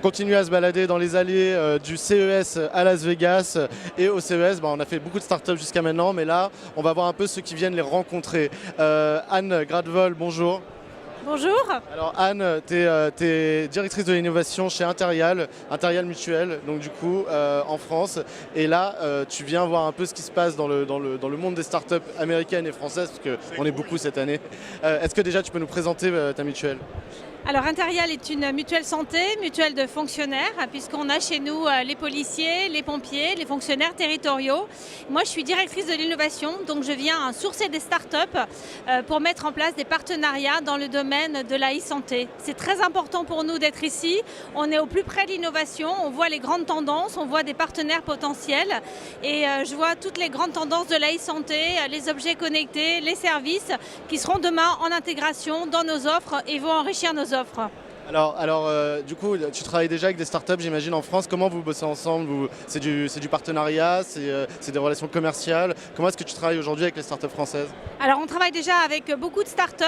continue à se balader dans les allées du CES à Las Vegas. Et au CES, on a fait beaucoup de startups jusqu'à maintenant, mais là, on va voir un peu ceux qui viennent les rencontrer. Anne Gradvol, bonjour. Bonjour. Alors Anne, tu es directrice de l'innovation chez Interial Mutuel, donc du coup en France. Et là, tu viens voir un peu ce qui se passe dans le monde des startups américaines et françaises, parce qu'on est beaucoup cette année. Est-ce que déjà tu peux nous présenter ta mutuelle ? Alors Interial est une mutuelle santé, mutuelle de fonctionnaires, puisqu'on a chez nous les policiers, les pompiers, les fonctionnaires territoriaux. Moi je suis directrice de l'innovation, donc je viens sourcer des startups pour mettre en place des partenariats dans le domaine de la e-santé. C'est très important pour nous d'être ici, on est au plus près de l'innovation, on voit les grandes tendances, on voit des partenaires potentiels et je vois toutes les grandes tendances de la e-santé, les objets connectés, les services qui seront demain en intégration dans nos offres et vont enrichir nos offres. Alors du coup, tu travailles déjà avec des startups, j'imagine, en France. Comment vous bossez ensemble ? C'est du partenariat, c'est des relations commerciales. Comment est-ce que tu travailles aujourd'hui avec les startups françaises ? Alors on travaille déjà avec beaucoup de startups.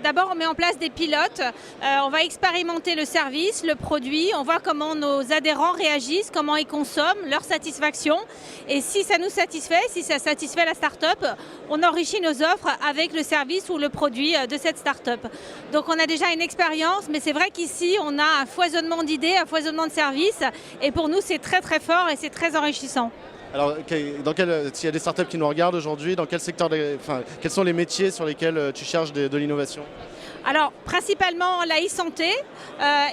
D'abord on met en place des pilotes, on va expérimenter le service, le produit, on voit comment nos adhérents réagissent, comment ils consomment, leur satisfaction. Et si ça nous satisfait, si ça satisfait la startup, on enrichit nos offres avec le service ou le produit de cette startup. Donc on a déjà une expérience, mais c'est vrai qu'ici on a un foisonnement d'idées, un foisonnement de services. Et pour nous c'est très très fort et c'est très enrichissant. Alors, s'il y a des startups qui nous regardent aujourd'hui, dans quel secteur, quels sont les métiers sur lesquels tu cherches de l'innovation ? Alors, principalement la e-santé,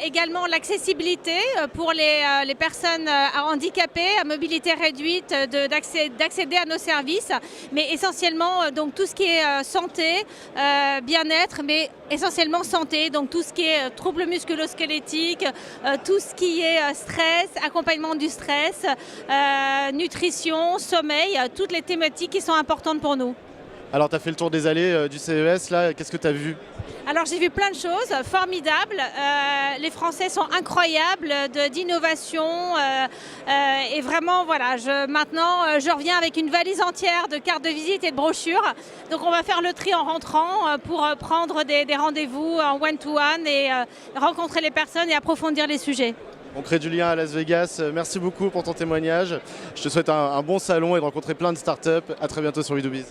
également l'accessibilité pour les personnes handicapées, à mobilité réduite, d'accéder à nos services, mais essentiellement donc tout ce qui est santé, bien-être, mais essentiellement santé, donc tout ce qui est troubles musculo-squelettiques, tout ce qui est stress, accompagnement du stress, nutrition, sommeil, toutes les thématiques qui sont importantes pour nous. Alors, tu as fait le tour des allées du CES, là, qu'est-ce que tu as vu ? Alors j'ai vu plein de choses formidables, les Français sont incroyables d'innovation et vraiment voilà, maintenant je reviens avec une valise entière de cartes de visite et de brochures, donc on va faire le tri en rentrant pour prendre des rendez-vous en one-to-one et rencontrer les personnes et approfondir les sujets. On crée du lien à Las Vegas, merci beaucoup pour ton témoignage, je te souhaite un bon salon et de rencontrer plein de startups, à très bientôt sur WeDoBiz.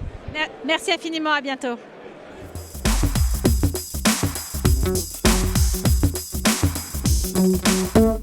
Merci infiniment, à bientôt. Thank you.